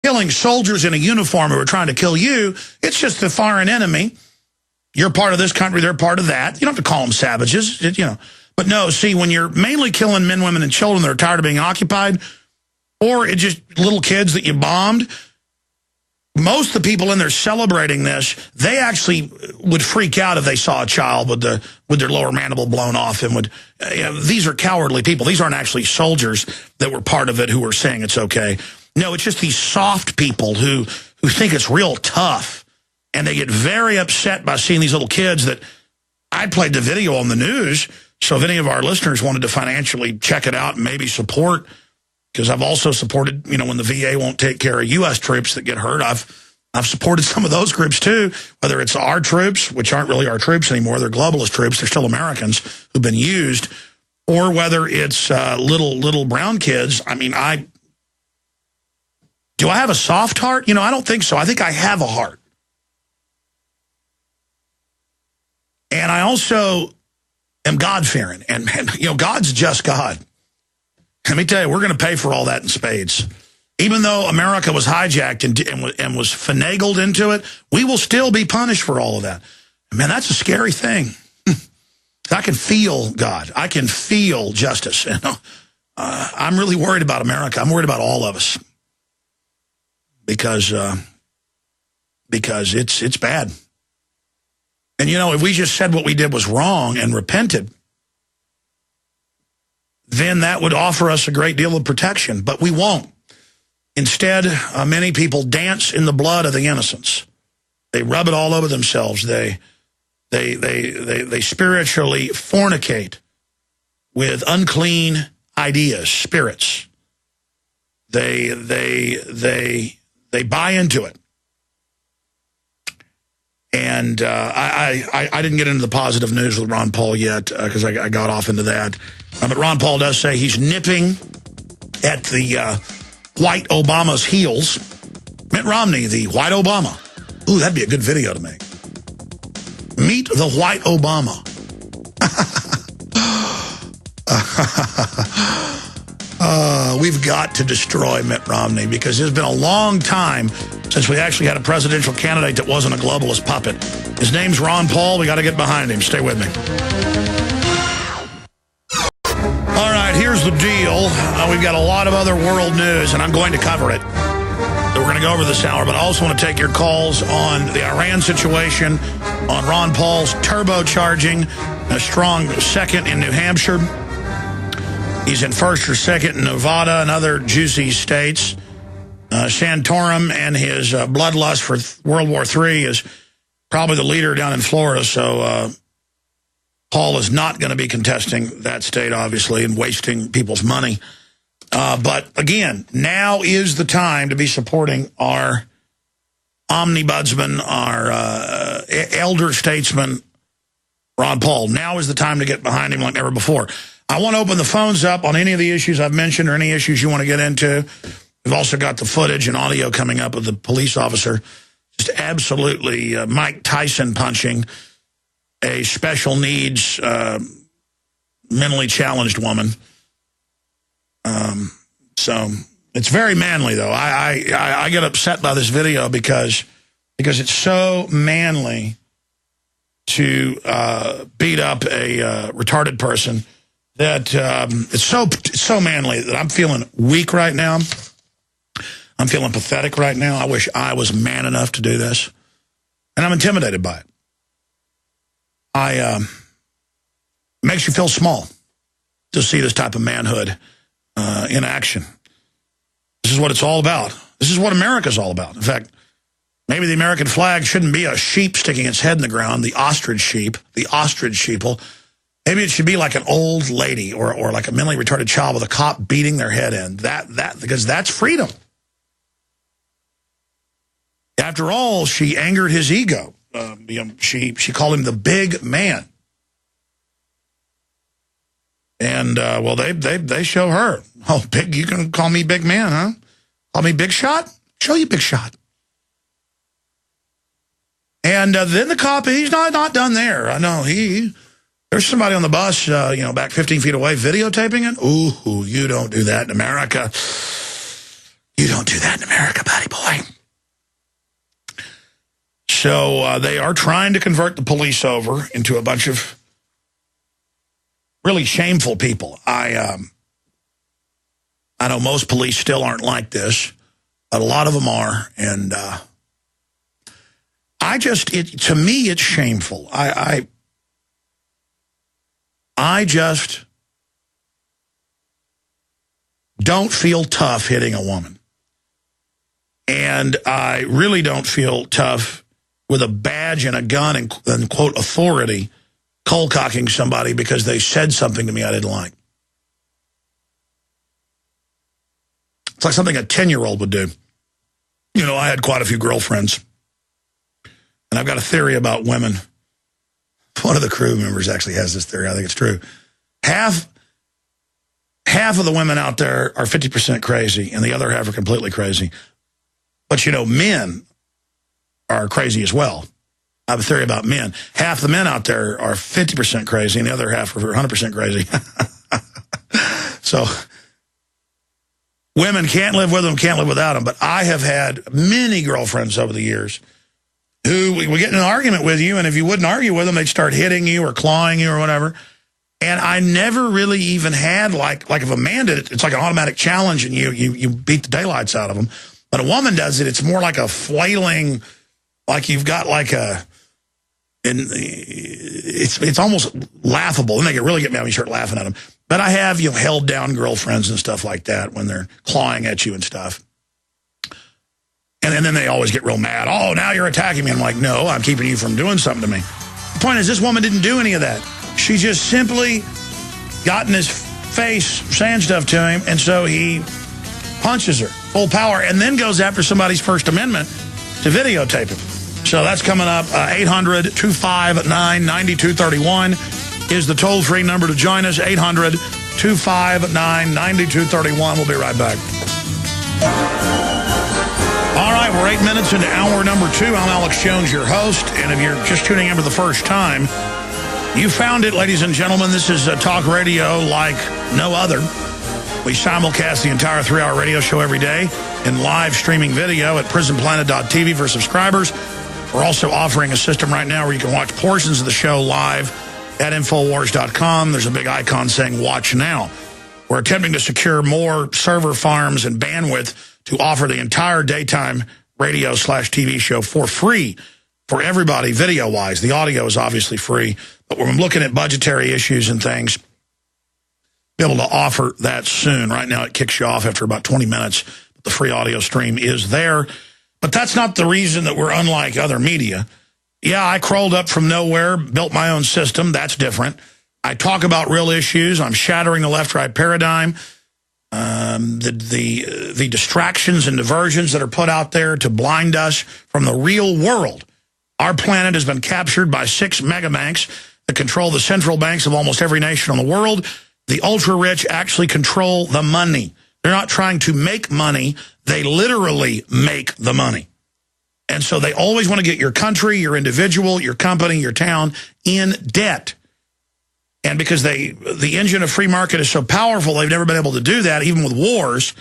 killing soldiers in a uniform who are trying to kill you. It's just the foreign enemy. You're part of this country, they're part of that. You don't have to call them savages, you know. But no, see, when you're mainly killing men, women, and children that are tired of being occupied, or it's just little kids that you bombed, most of the people in there celebrating this, they actually would freak out if they saw a child with their lower mandible blown off and would, these are cowardly people. These aren't actually soldiers that were part of it who were saying it's okay. No, it's just these soft people who think it's real tough. And they get very upset by seeing these little kids that I played the video on the news. So if any of our listeners wanted to financially check it out and maybe support, because I've also supported, you know, when the VA won't take care of U.S. troops that get hurt, I've supported some of those groups too, whether it's our troops, which aren't really our troops anymore, they're globalist troops, they're still Americans who've been used, or whether it's little brown kids. I mean, do I have a soft heart? You know, I don't think so. I think I have a heart. And I also am God-fearing. And, you know, God's just God. Let me tell you, we're going to pay for all that in spades. Even though America was hijacked and was finagled into it, we will still be punished for all of that. Man, that's a scary thing. I can feel God. I can feel justice. You know? I'm really worried about America. I'm worried about all of us. Because it's bad. And, you know, if we just said what we did was wrong and repented, then that would offer us a great deal of protection. But we won't. Instead, many people dance in the blood of the innocents. They rub it all over themselves. They spiritually fornicate with unclean ideas, spirits. They buy into it. And I didn't get into the positive news with Ron Paul yet because I got off into that. But Ron Paul does say he's nipping at the white Obama's heels. Mitt Romney, the white Obama. Ooh, that'd be a good video to make. Meet the white Obama. We've got to destroy Mitt Romney because it's been a long time since we actually had a presidential candidate that wasn't a globalist puppet. His name's Ron Paul. We got to get behind him. Stay with me. All right, here's the deal. We've got a lot of other world news, and I'm going to cover it. So we're going to go over this hour, but I also want to take your calls on the Iran situation, on Ron Paul's turbocharging, a strong second in New Hampshire. He's in first or second in Nevada and other juicy states. Santorum and his bloodlust for World War III is probably the leader down in Florida, so Paul is not going to be contesting that state, obviously, and wasting people's money. But, again, now is the time to be supporting our omnibudsman, our elder statesman, Ron Paul. Now is the time to get behind him like never before. I want to open the phones up on any of the issues I've mentioned or any issues you want to get into. We've also got the footage and audio coming up of the police officer just absolutely Mike Tyson punching a special needs, mentally challenged woman. So it's very manly, though. I get upset by this video because it's so manly to beat up a retarded person that it's so manly that I'm feeling weak right now. I'm feeling pathetic right now. I wish I was man enough to do this. And I'm intimidated by it. It makes you feel small to see this type of manhood in action. This is what it's all about. This is what America's all about. In fact, maybe the American flag shouldn't be a sheep sticking its head in the ground, the ostrich sheeple. Maybe it should be like an old lady or like a mentally retarded child with a cop beating their head in. Because that's freedom. After all, she angered his ego. She called him the big man. And, well, they show her. Oh, big, you can call me big man, huh? Call me big shot? Show you big shot. And then the cop, he's not done there. I know, there's somebody on the bus, back 15 feet away videotaping it. Ooh, you don't do that in America. You don't do that in America, buddy boy. So they are trying to convert the police over into a bunch of really shameful people. I know most police still aren't like this, but a lot of them are, and to me, it's shameful. I just don't feel tough hitting a woman. And I really don't feel tough with a badge and a gun and quote, authority, cold-cocking somebody because they said something to me I didn't like. It's like something a 10-year-old would do. You know, I had quite a few girlfriends. And I've got a theory about women. One of the crew members actually has this theory. I think it's true. Half of the women out there are 50% crazy, and the other half are completely crazy. But, you know, men are crazy as well. I have a theory about men. Half the men out there are 50% crazy, and the other half are 100% crazy. So women can't live with them, can't live without them. But I have had many girlfriends over the years who would get in an argument with you, and if you wouldn't argue with them, they'd start hitting you or clawing you or whatever. And I never really even had, like if a man did it, it's like an automatic challenge, and you beat the daylights out of them. But a woman does it, it's more like a flailing, like you've got like a, and it's almost laughable. And they can really get mad when you start laughing at them. But I have, held down girlfriends and stuff like that when they're clawing at you and stuff. And then they always get real mad. Oh, now you're attacking me. I'm like, no, I'm keeping you from doing something to me. The point is, this woman didn't do any of that. She just simply got in his face saying stuff to him, and so he punches her full power and then goes after somebody's First Amendment to videotape him. So that's coming up. 800-259-9231 is the toll-free number to join us. 800-259-9231. We'll be right back. All right, we're 8 minutes into hour number 2. I'm Alex Jones, your host. And if you're just tuning in for the first time, you found it, ladies and gentlemen. This is talk radio like no other. We simulcast the entire 3-hour radio show every day in live streaming video at Prisonplanet.tv for subscribers. We're also offering a system right now where you can watch portions of the show live at Infowars.com. There's a big icon saying Watch Now. We're attempting to secure more server farms and bandwidth to offer the entire daytime radio/TV show for free for everybody video-wise. The audio is obviously free, but we're looking at budgetary issues and things, be able to offer that soon. Right now it kicks you off after about 20 minutes. The free audio stream is there. But that's not the reason that we're unlike other media. Yeah, I crawled up from nowhere, built my own system. That's different. I talk about real issues. I'm shattering the left-right paradigm. The distractions and diversions that are put out there to blind us from the real world. Our planet has been captured by 6 megabanks that control the central banks of almost every nation in the world. The ultra-rich actually control the money. They're not trying to make money. They literally make the money. And so they always want to get your country, your individual, your company, your town in debt. And because the engine of free market is so powerful, they've never been able to do that, even with wars,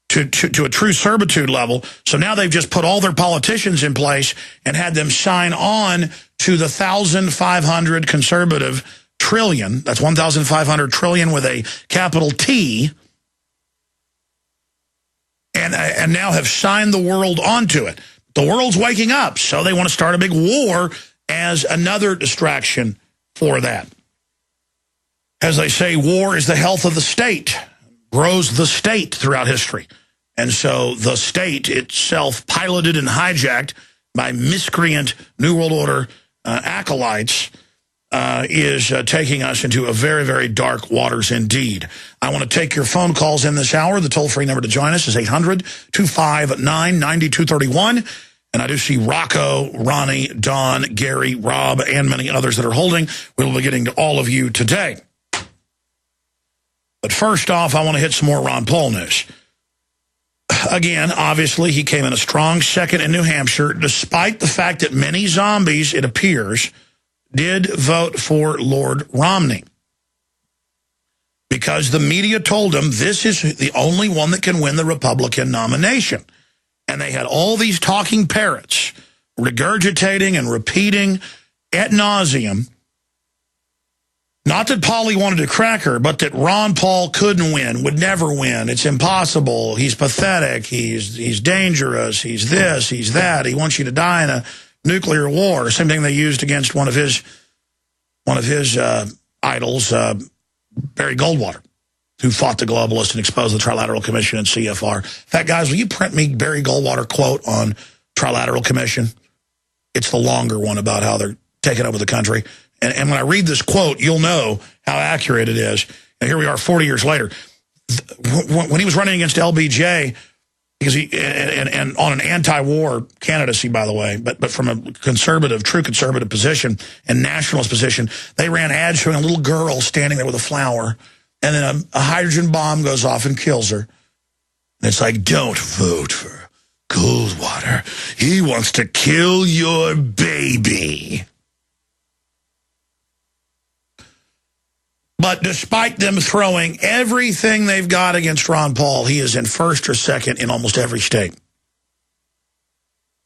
to a true servitude level. So now they've just put all their politicians in place and had them sign on to the 1,500 conservative trillion. That's 1,500 trillion with a capital T. And now have signed the world onto it. The world's waking up, so they want to start a big war as another distraction for that. As they say, war is the health of the state, grows the state throughout history. And so the state itself, piloted and hijacked by miscreant New World Order acolytes, is taking us into a very, very dark waters indeed. I want to take your phone calls in this hour. The toll-free number to join us is 800-259-9231. And I do see Rocco, Ronnie, Don, Gary, Rob, and many others that are holding. We'll be getting to all of you today. But first off, I want to hit some more Ron Paul news. Again, obviously, he came in a strong second in New Hampshire, despite the fact that many zombies, it appears, did vote for Lord Romney. Because the media told him this is the only one that can win the Republican nomination. And they had all these talking parrots regurgitating and repeating ad nauseum, not that Polly wanted to crack her, but that Ron Paul couldn't win, would never win. It's impossible. He's pathetic. He's dangerous. He's this. He's that. He wants you to die in a nuclear war. Same thing they used against one of his idols, Barry Goldwater, who fought the globalists and exposed the Trilateral Commission and CFR. In fact, guys, will you print me Barry Goldwater quote on Trilateral Commission? It's the longer one about how they're taking over the country. And when I read this quote, you'll know how accurate it is. And here we are 40 years later. When he was running against LBJ, because and on an anti-war candidacy, by the way, but from a conservative, true conservative position and nationalist position, they ran ads showing a little girl standing there with a flower, and then a hydrogen bomb goes off and kills her. And it's like, don't vote for Goldwater. He wants to kill your baby. But despite them throwing everything they've got against Ron Paul, he is in first or second in almost every state.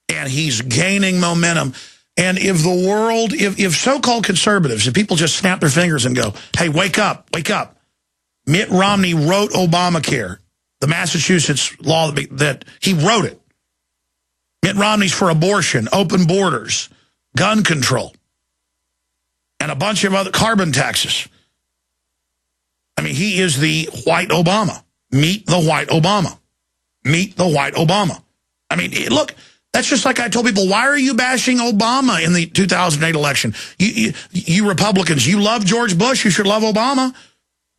And he's gaining momentum. And if the world, if so-called conservatives, if people just snap their fingers and go, hey, wake up, wake up. Mitt Romney wrote Obamacare, the Massachusetts law that he wrote it. Mitt Romney's for abortion, open borders, gun control, and a bunch of other carbon taxes. I mean, he is the white Obama. Meet the white Obama. Meet the white Obama. I mean, look, that's just like I told people, why are you bashing Obama in the 2008 election? You Republicans, you love George Bush, you should love Obama.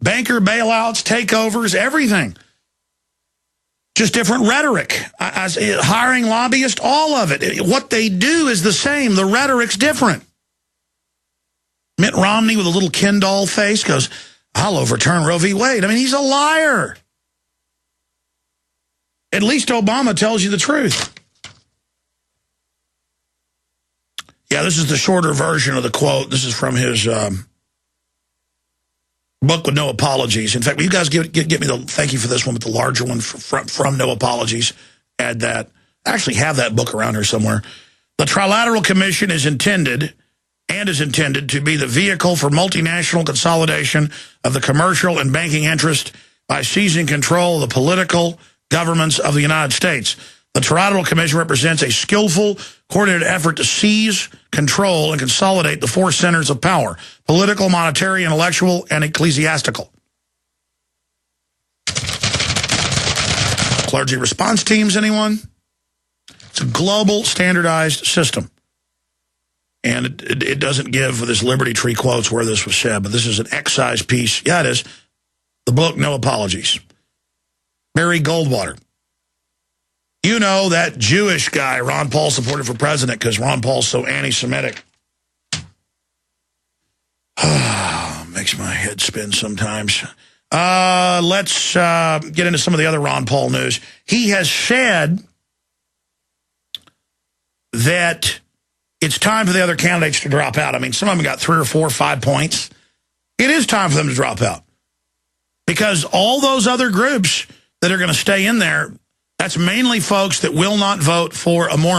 Banker bailouts, takeovers, everything. Just different rhetoric. Hiring lobbyists, all of it. What they do is the same. The rhetoric's different. Mitt Romney with a little Ken doll face goes, I'll overturn Roe v. Wade. I mean, he's a liar. At least Obama tells you the truth. Yeah, this is the shorter version of the quote. This is from his book with no apologies. In fact, will you guys get me the, thank you for this one, but the larger one from No Apologies. Add that. I actually have that book around here somewhere. The Trilateral Commission is intended to be the vehicle for multinational consolidation of the commercial and banking interest by seizing control of the political governments of the United States. The Trilateral Commission represents a skillful, coordinated effort to seize, control, and consolidate the four centers of power: political, monetary, intellectual, and ecclesiastical. Clergy response teams, anyone? It's a global, standardized system. And it doesn't give this Liberty Tree quotes where this was said, but this is an excise piece. Yeah, it is. The book, No Apologies. Barry Goldwater. You know, that Jewish guy Ron Paul supported for president because Ron Paul's so anti-Semitic. Makes my head spin sometimes. Let's get into some of the other Ron Paul news. He has said that it's time for the other candidates to drop out. I mean, some of them got 3 or 4 or 5 points. It is time for them to drop out. Because all those other groups that are going to stay in there, that's mainly folks that will not vote for a more